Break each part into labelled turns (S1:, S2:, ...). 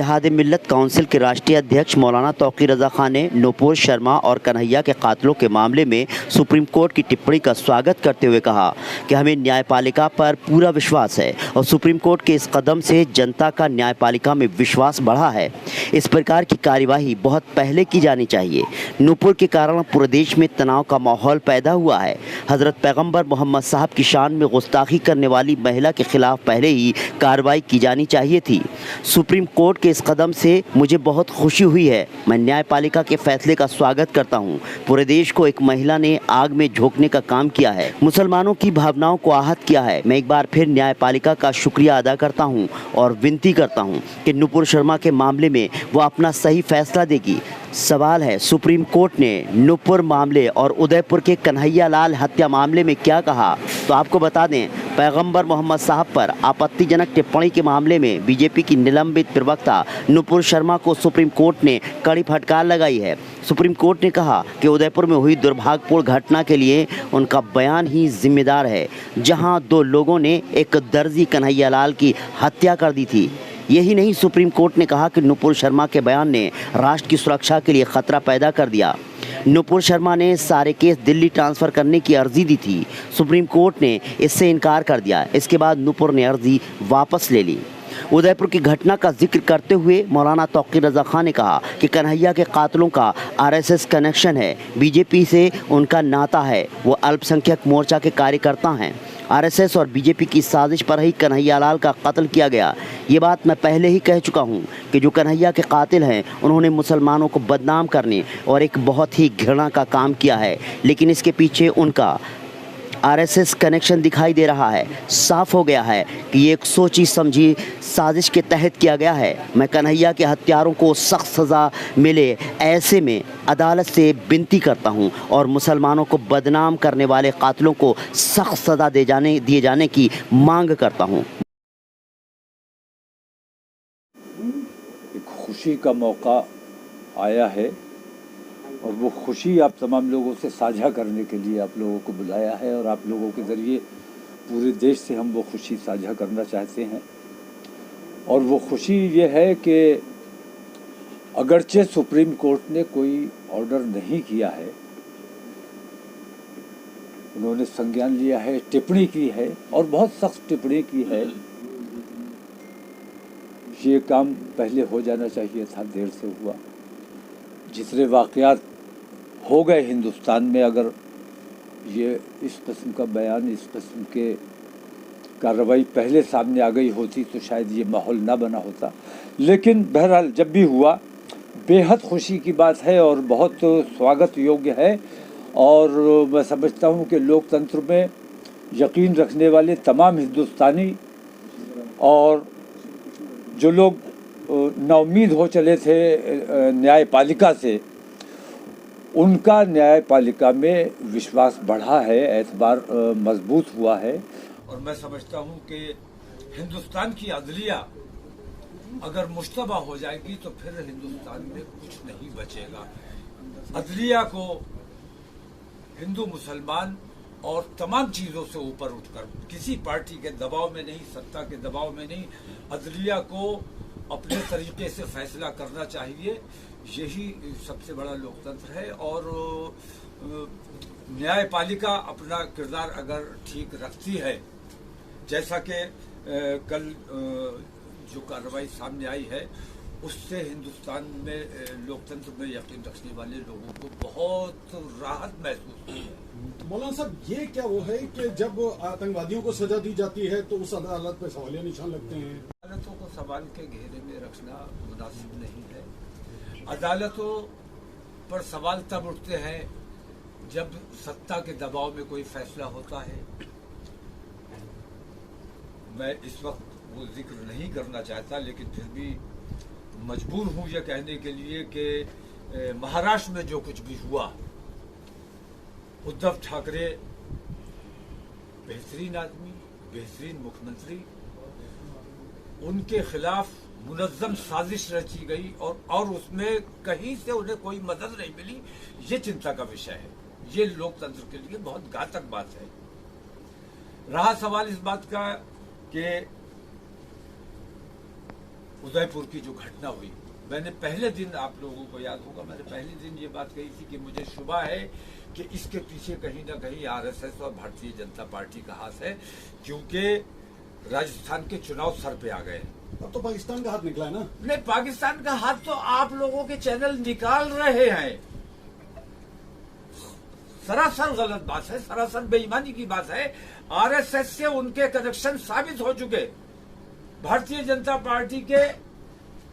S1: इत्तेहाद मिल्लत council के राष्ट्रीय अध्यक्ष मौलाना तौक़ीर रज़ा खान ने नुपुर शर्मा और कन्हैया के कातलों के मामले में सुप्रीम कोर्ट की टिप्पणी का स्वागत करते हुए कहा कि हमें न्यायपालिका पर पूरा विश्वास है और सुप्रीम कोर्ट के इस कदम से जनता का न्यायपालिका में विश्वास बढ़ा है। इस प्रकार की कार्यवाही बहुत पहले की जानी चाहिए। नुपुर के कारण पूरे देश में तनाव का माहौल पैदा हुआ है। हज़रत पैगम्बर मोहम्मद साहब की शान में गुस्ताखी करने वाली महिला के खिलाफ पहले ही कार्रवाई की जानी चाहिए थी। सुप्रीम कोर्ट के इस कदम से मुझे बहुत खुशी हुई है। मैं न्यायपालिका के फैसले का स्वागत करता हूं। पूरे देश को एक महिला ने आग में झोंकने का काम किया है, मुसलमानों की भावनाओं को आहत किया है। मैं एक बार फिर न्यायपालिका का शुक्रिया अदा करता हूं और विनती करता हूं कि नुपुर शर्मा के मामले में वो अपना सही फैसला देगी। सवाल है, सुप्रीम कोर्ट ने नुपुर मामले और उदयपुर के कन्हैया लाल हत्या मामले में क्या कहा? तो आपको बता दें, पैगंबर मोहम्मद साहब पर आपत्तिजनक टिप्पणी के मामले में बीजेपी की निलंबित प्रवक्ता नुपुर शर्मा को सुप्रीम कोर्ट ने कड़ी फटकार लगाई है। सुप्रीम कोर्ट ने कहा कि उदयपुर में हुई दुर्भाग्यपूर्ण घटना के लिए उनका बयान ही जिम्मेदार है, जहां 2 लोगों ने एक दर्जी कन्हैया लाल की हत्या कर दी थी। यही नहीं, सुप्रीम कोर्ट ने कहा कि नुपुर शर्मा के बयान ने राष्ट्र की सुरक्षा के लिए खतरा पैदा कर दिया। नुपुर शर्मा ने सारे केस दिल्ली ट्रांसफ़र करने की अर्जी दी थी। सुप्रीम कोर्ट ने इससे इनकार कर दिया। इसके बाद नुपुर ने अर्जी वापस ले ली। उदयपुर की घटना का जिक्र करते हुए मौलाना तौक़ीर रज़ा खान ने कहा कि कन्हैया के कातलों का आरएसएस कनेक्शन है, बीजेपी से उनका नाता है, वो अल्पसंख्यक मोर्चा के कार्यकर्ता हैं। आरएसएस और बीजेपी की साजिश पर ही कन्हैया लाल का कत्ल किया गया। ये बात मैं पहले ही कह चुका हूँ कि जो कन्हैया के कातिल हैं, उन्होंने मुसलमानों को बदनाम करने और एक बहुत ही घृणा का काम किया है, लेकिन इसके पीछे उनका आरएसएस कनेक्शन दिखाई दे रहा है। साफ हो गया है कि ये एक सोची समझी साजिश के तहत किया गया है। मैं कन्हैया के हत्यारों को सख्त सज़ा मिले, ऐसे में अदालत से विनती करता हूं और मुसलमानों को बदनाम करने वाले कातिलों को सख्त सज़ा दिए जाने की मांग करता हूं।
S2: एक खुशी का मौका आया है और वो खुशी आप तमाम लोगों से साझा करने के लिए आप लोगों को बुलाया है और आप लोगों के ज़रिए पूरे देश से हम वो खुशी साझा करना चाहते हैं। और वो खुशी ये है कि अगरचे सुप्रीम कोर्ट ने कोई ऑर्डर नहीं किया है, उन्होंने संज्ञान लिया है, टिप्पणी की है और बहुत सख्त टिप्पणी की है। ये काम पहले हो जाना चाहिए था, देर से हुआ। जितने वाक़यात हो गए हिंदुस्तान में, अगर ये इस किस्म का बयान, इस किस्म के कार्रवाई पहले सामने आ गई होती तो शायद ये माहौल ना बना होता। लेकिन बहरहाल जब भी हुआ, बेहद खुशी की बात है और बहुत स्वागत योग्य है। और मैं समझता हूँ कि लोकतंत्र में यकीन रखने वाले तमाम हिंदुस्तानी और जो लोग नाउम्मीद हो चले थे न्यायपालिका से, उनका न्यायपालिका में विश्वास बढ़ा है, एतबार मजबूत हुआ है। और मैं समझता हूं कि हिंदुस्तान की अदलिया अगर मुश्तबा हो जाएगी तो फिर हिंदुस्तान में कुछ नहीं बचेगा। अदलिया को हिंदू मुसलमान और तमाम चीज़ों से ऊपर उठकर, किसी पार्टी के दबाव में नहीं, सत्ता के दबाव में नहीं, अदलिया को अपने तरीके से फैसला करना चाहिए। यही सबसे बड़ा लोकतंत्र है। और न्यायपालिका अपना किरदार अगर ठीक रखती है, जैसा कि कल जो कार्रवाई सामने आई है, उससे हिंदुस्तान में लोकतंत्र में यकीन रखने वाले लोगों को बहुत राहत महसूस हुई है।
S3: मौलाना साहब, ये क्या वो है कि जब आतंकवादियों को सजा दी जाती है तो उस अदालत पर सवालिया निशान लगते हैं?
S2: अदालतों को सवाल के घेरे में रखना मुनासिब नहीं है। अदालतों पर सवाल तब उठते हैं जब सत्ता के दबाव में कोई फैसला होता है। मैं इस वक्त वो जिक्र नहीं करना चाहता, लेकिन फिर भी मजबूर हूं यह कहने के लिए कि महाराष्ट्र में जो कुछ भी हुआ, उद्धव ठाकरे बेहतरीन आदमी, बेहतरीन मुख्यमंत्री, उनके खिलाफ मुनज़्ज़म साजिश रची गई और उसमें कहीं से उन्हें कोई मदद नहीं मिली। ये चिंता का विषय है। ये लोकतंत्र के लिए बहुत घातक बात है। रहा सवाल इस बात का कि उदयपुर की जो घटना हुई, मैंने पहले दिन, आप लोगों को याद होगा, मैंने पहले दिन ये बात कही थी कि मुझे शुबा है कि इसके पीछे कहीं ना कहीं आरएसएस और भारतीय जनता पार्टी का हाथ है, क्योंकि राजस्थान के चुनाव सर पे आ गए।
S3: अब तो पाकिस्तान का हाथ निकला है ना।
S2: नहीं, पाकिस्तान का हाथ तो आप लोगों के चैनल निकाल रहे हैं। सरासर गलत बात है, सरासर बेईमानी की बात है। आरएसएस से उनके कनेक्शन साबित हो चुके। भारतीय जनता पार्टी के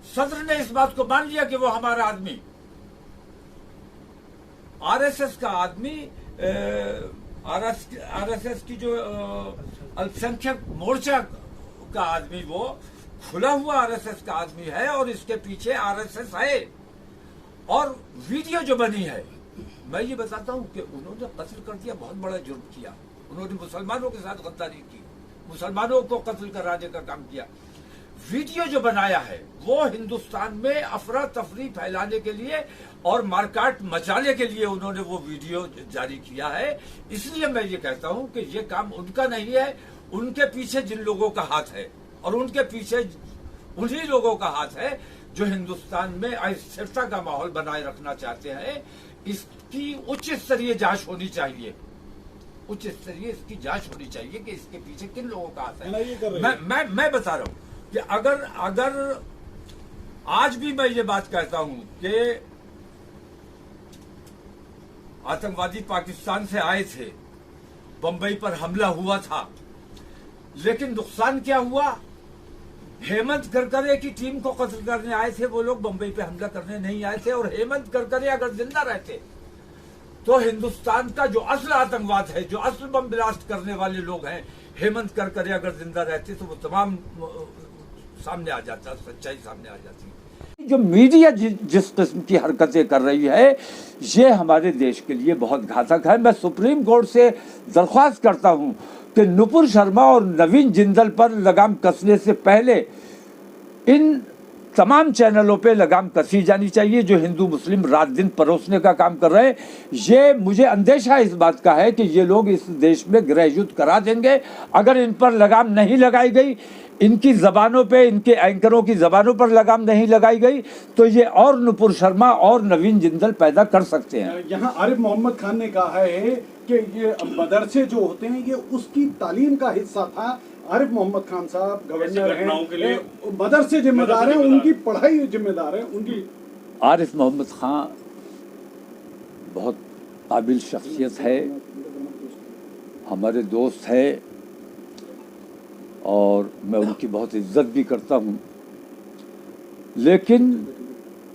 S2: सदर ने इस बात को मान लिया कि वो हमारा आदमी, आरएसएस का आदमी, आरएसएस की जो अल्पसंख्यक मोर्चा का आदमी, वो खुला हुआ आरएसएस का आदमी है और इसके पीछे आरएसएस है। और वीडियो जो बनी है, मैं ये बताता हूं कि उन्होंने कत्ल कर दिया, बहुत बड़ा जुर्म किया। उन्होंने मुसलमानों के साथ गद्दारी की, मुसलमानों को कत्ल कराने का काम किया। वीडियो जो बनाया है वो हिंदुस्तान में अफरा तफरी फैलाने के लिए और मारकाट मचाने के लिए उन्होंने वो वीडियो जारी किया है। इसलिए मैं ये कहता हूं कि ये काम उनका नहीं है, उनके पीछे जिन लोगों का हाथ है, और उनके पीछे उन्हीं लोगों का हाथ है जो हिंदुस्तान में अस्थिरता का माहौल बनाए रखना चाहते हैं। इसकी उच्च स्तरीय जांच होनी चाहिए, उच्च स्तरीय इसकी जांच होनी चाहिए कि इसके पीछे किन लोगों का हाथ है। मैं बता रहा हूं कि अगर आज भी मैं ये बात कहता हूं कि आतंकवादी पाकिस्तान से आए थे, बंबई पर हमला हुआ था, लेकिन नुकसान क्या हुआ? हेमंत करकरे की टीम को कत्ल करने आए थे वो लोग, बंबई पे हमला करने नहीं आए थे। और हेमंत करकरे अगर जिंदा रहते तो हिंदुस्तान का जो असल आतंकवाद है, जो असल बम ब्लास्ट करने वाले लोग हैं, हेमंत करकरे अगर जिंदा रहते तो वो तमाम सामने आ जाता, सच्चाई सामने आ जाती। जो मीडिया जिस किस्म की हरकतें कर रही है, ये हमारे देश के लिए बहुत घातक है। मैं सुप्रीम कोर्ट से दरख्वास्त करता हूं कि नुपुर शर्मा और नवीन जिंदल पर लगाम कसने से पहले इन तमाम चैनलों पे लगाम कसी जानी चाहिए जो हिंदू मुस्लिम रात दिन परोसने का काम कर रहे हैं। ये मुझे अंदेशा इस बात का है कि ये लोग इस देश में गृह युद्ध करा देंगे अगर इन पर लगाम नहीं लगाई गई, इनकी जबानों पे, इनके एंकरों की जबानों पर लगाम नहीं लगाई गई तो ये और नुपुर शर्मा और नवीन जिंदल पैदा कर सकते हैं।
S3: यहाँ आरिफ मोहम्मद खान ने कहा है कि ये मदरसे जो होते हैं ये उसकी तालीम का हिस्सा था। आरिफ मोहम्मद खान साहब गवर्नर हैं, मदरसे जिम्मेदार हैं, उनकी पढ़ाई जिम्मेदार है उनकी।
S2: आरिफ मोहम्मद खान बहुत काबिल शख्सियत है, हमारे दोस्त है और मैं उनकी बहुत इज्जत भी करता हूँ, लेकिन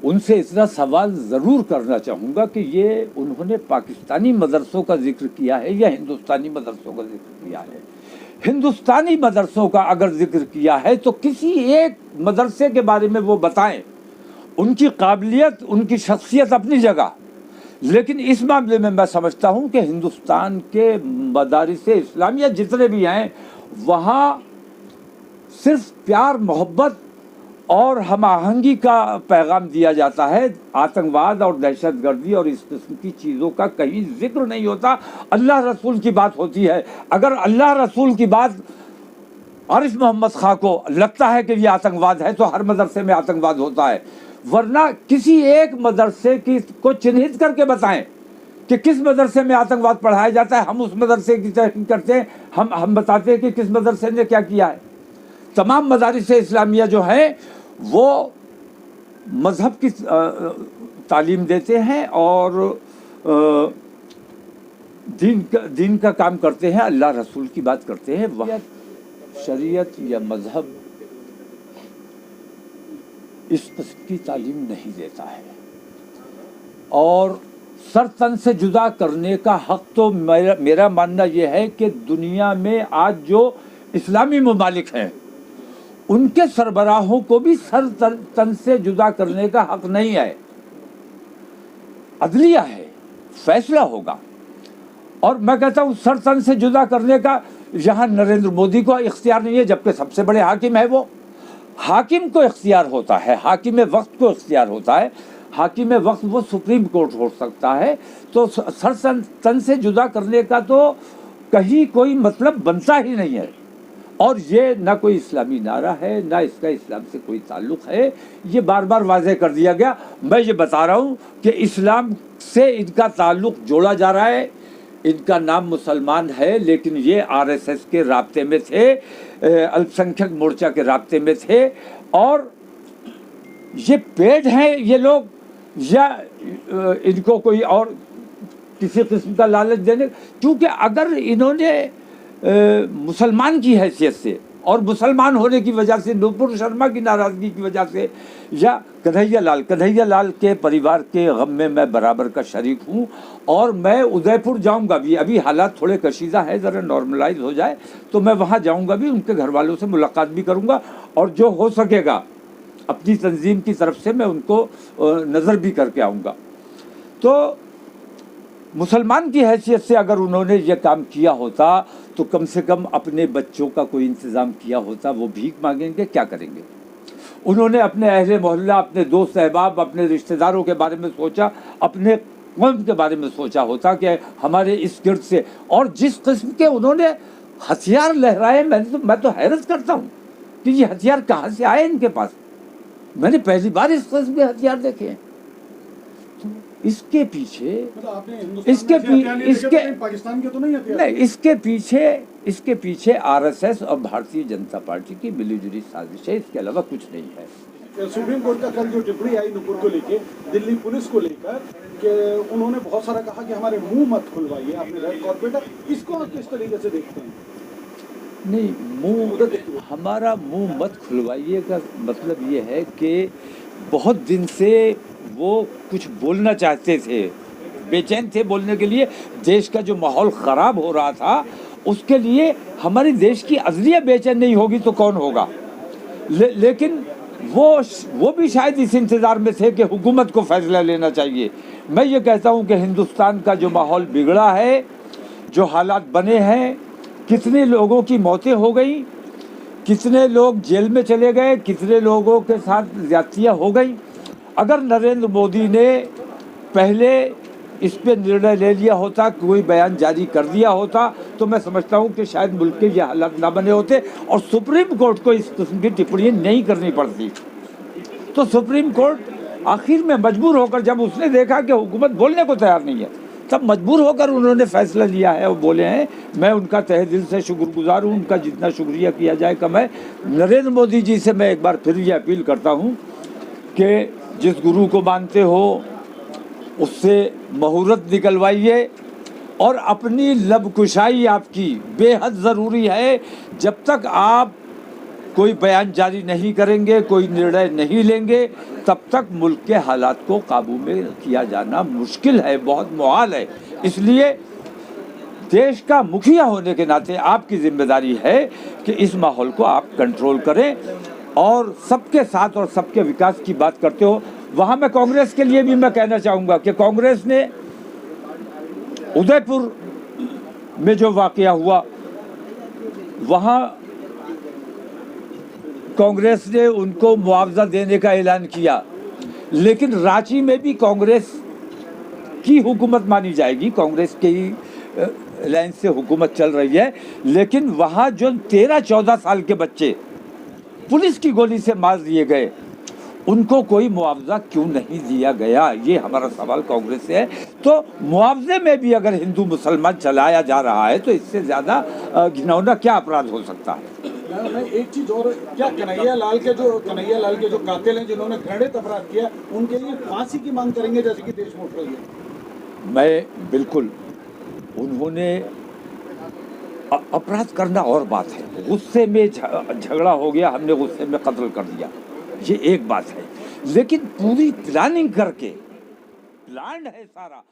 S2: उनसे इतना सवाल ज़रूर करना चाहूँगा कि ये उन्होंने पाकिस्तानी मदरसों का जिक्र किया है या हिंदुस्तानी मदरसों का जिक्र किया है। हिंदुस्तानी मदरसों का अगर जिक्र किया है तो किसी एक मदरसे के बारे में वो बताएं। उनकी काबिलियत, उनकी शख्सियत अपनी जगह, लेकिन इस मामले में मैं समझता हूँ कि हिंदुस्तान के मदारिस इस्लामिया जितने भी हैं वहाँ सिर्फ प्यार, मोहब्बत और हम आहंगी का पैगाम दिया जाता है। आतंकवाद और दहशतगर्दी और इस किस्म की चीज़ों का कहीं जिक्र नहीं होता। अल्लाह रसूल की बात होती है। अगर अल्लाह रसूल की बात आरिफ मोहम्मद खां को लगता है कि ये आतंकवाद है तो हर मदरसे में आतंकवाद होता है, वरना किसी एक मदरसे की को चिन्हित करके बताएं कि किस मदरसे में आतंकवाद पढ़ाया जाता है। हम उस मदरसे की तहकीक करते हैं, हम बताते हैं कि किस मदरसे ने क्या किया है। तमाम मदारिस इस्लामिया जो हैं वो मज़हब की तालीम देते हैं और दीन का काम करते हैं, अल्लाह रसूल की बात करते हैं। वह शरीयत या मज़हब इस किस्म की तालीम नहीं देता है और सर तन से जुदा करने का हक तो मेरा मानना यह है कि दुनिया में आज जो इस्लामी ममालिक हैं उनके सरबराहों को भी सर तन से जुदा करने का हक नहीं है। अदलिया है, फैसला होगा। और मैं कहता हूँ सर तन से जुदा करने का यहाँ नरेंद्र मोदी को इख्तियार नहीं है, जबकि सबसे बड़े हाकिम है वो। हाकिम को इख्तियार होता है, हाकिम वक्त को इख्तियार होता है। हाकिम वक्त वो सुप्रीम कोर्ट हो सकता है, तो सर तन से जुदा करने का तो कहीं कोई मतलब बनता ही नहीं है। और ये ना कोई इस्लामी नारा है, ना इसका इस्लाम से कोई ताल्लुक़ है, ये बार बार वाज़ेह कर दिया गया। मैं ये बता रहा हूँ कि इस्लाम से इनका ताल्लुक़ जोड़ा जा रहा है। इनका नाम मुसलमान है, लेकिन ये आरएसएस के राब्ते में थे, अल्पसंख्यक मोर्चा के राब्ते में थे, और ये पेड हैं ये लोग, या इनको कोई और किसी किस्म का लालच देने, क्योंकि अगर इन्होंने मुसलमान की हैसियत से और मुसलमान होने की वजह से, नुपुर शर्मा की नाराज़गी की वजह से, या कन्हैया लाल के परिवार के गम में मैं बराबर का शरीक हूँ, और मैं उदयपुर जाऊँगा भी। अभी हालात थोड़े कशीदा है, ज़रा नॉर्मलाइज हो जाए तो मैं वहाँ जाऊँगा भी, उनके घर वालों से मुलाकात भी करूँगा, और जो हो सकेगा अपनी तंजीम की तरफ से मैं उनको नज़र भी करके आऊँगा। तो मुसलमान की हैसियत से अगर उन्होंने ये काम किया होता तो कम से कम अपने बच्चों का कोई इंतज़ाम किया होता। वो भीख मांगेंगे, क्या करेंगे? उन्होंने अपने अहले मोहल्ला, अपने दोस्त अहबाब, अपने रिश्तेदारों के बारे में सोचा, अपने कौम के बारे में सोचा होता कि हमारे इस गिर्द से, और जिस किस्म के उन्होंने हथियार लहराए, मैं तो हैरत करता हूँ कि ये हथियार कहाँ से आए इनके पास। मैंने पहली बार इस किस्म के हथियार देखे हैं। इसके पीछे
S3: पाकिस्तान के तो नहीं हथियार
S2: नहीं, इसके पीछे आरएसएस और भारतीय जनता पार्टी की मिलीजुली साजिश है, इसके अलावा कुछ नहीं है।
S3: सुप्रीम कोर्ट का कल जो टिप्पणी आई नुपुर को लेके, दिल्ली पुलिस को लेकर, कि उन्होंने बहुत सारा कहा कि हमारे मुंह मत खुलवाइए, आपने रेड कॉर्पोरेट, इसको आप किस तरीके से देखते हैं?
S2: नहीं, हमारा मुंह मत खुलवाइए का मतलब ये है कि बहुत दिन से वो कुछ बोलना चाहते थे, बेचैन थे बोलने के लिए। देश का जो माहौल ख़राब हो रहा था उसके लिए हमारे देश की अज़लिया बेचैन नहीं होगी तो कौन होगा। लेकिन वो भी शायद इस इंतज़ार में थे कि हुकूमत को फ़ैसला लेना चाहिए। मैं ये कहता हूँ कि हिंदुस्तान का जो माहौल बिगड़ा है, जो हालात बने हैं, कितने लोगों की मौतें हो गई, कितने लोग जेल में चले गए, कितने लोगों के साथ ज़्यादतियाँ हो गई। अगर नरेंद्र मोदी ने पहले इस पे निर्णय ले लिया होता, कोई बयान जारी कर दिया होता, तो मैं समझता हूँ कि शायद मुल्क के ये हालात ना बने होते और सुप्रीम कोर्ट को इस किस्म की टिप्पणी नहीं करनी पड़ती। तो सुप्रीम कोर्ट आखिर में मजबूर होकर, जब उसने देखा कि हुकूमत बोलने को तैयार नहीं है, तब मजबूर होकर उन्होंने फैसला लिया है और बोले हैं। मैं उनका तहे दिल से शुक्रगुजार हूँ, उनका जितना शुक्रिया किया जाए कम है। नरेंद्र मोदी जी से मैं एक बार फिर ये अपील करता हूँ कि जिस गुरु को मानते हो उससे मुहूर्त निकलवाइए, और अपनी लबकुशाई आपकी बेहद ज़रूरी है। जब तक आप कोई बयान जारी नहीं करेंगे, कोई निर्णय नहीं लेंगे, तब तक मुल्क के हालात को काबू में किया जाना मुश्किल है, बहुत मुहाल है। इसलिए देश का मुखिया होने के नाते आपकी जिम्मेदारी है कि इस माहौल को आप कंट्रोल करें, और सबके साथ और सबके विकास की बात करते हो। वहाँ मैं कांग्रेस के लिए भी मैं कहना चाहूँगा कि कांग्रेस ने उदयपुर में जो वाक़या हुआ, वहाँ कांग्रेस ने उनको मुआवजा देने का ऐलान किया, लेकिन रांची में भी कांग्रेस की हुकूमत मानी जाएगी, कांग्रेस के ही लाइन से हुकूमत चल रही है। लेकिन वहाँ जो 13-14 साल के बच्चे पुलिस की गोली से मार दिए गए, उनको कोई मुआवजा क्यों नहीं दिया गया, ये हमारा सवाल कांग्रेस से है। तो मुआवजे में भी अगर हिंदू मुसलमान चलाया जा रहा है तो इससे ज़्यादा घिनौना क्या अपराध हो सकता है।
S3: मैं एक चीज़ और, क्या कन्हैया लाल के जो कातिल हैं, जिन्होंने घृणित अपराध किया, उनके लिए फांसी की मांग करेंगे जैसे कि देश में उठ रही है?
S2: मैं बिल्कुल, उन्होंने अपराध करना और बात है, गुस्से में झगड़ा हो गया, हमने गुस्से में कत्ल कर दिया, ये एक बात है। लेकिन पूरी प्लानिंग करके, प्लान है सारा,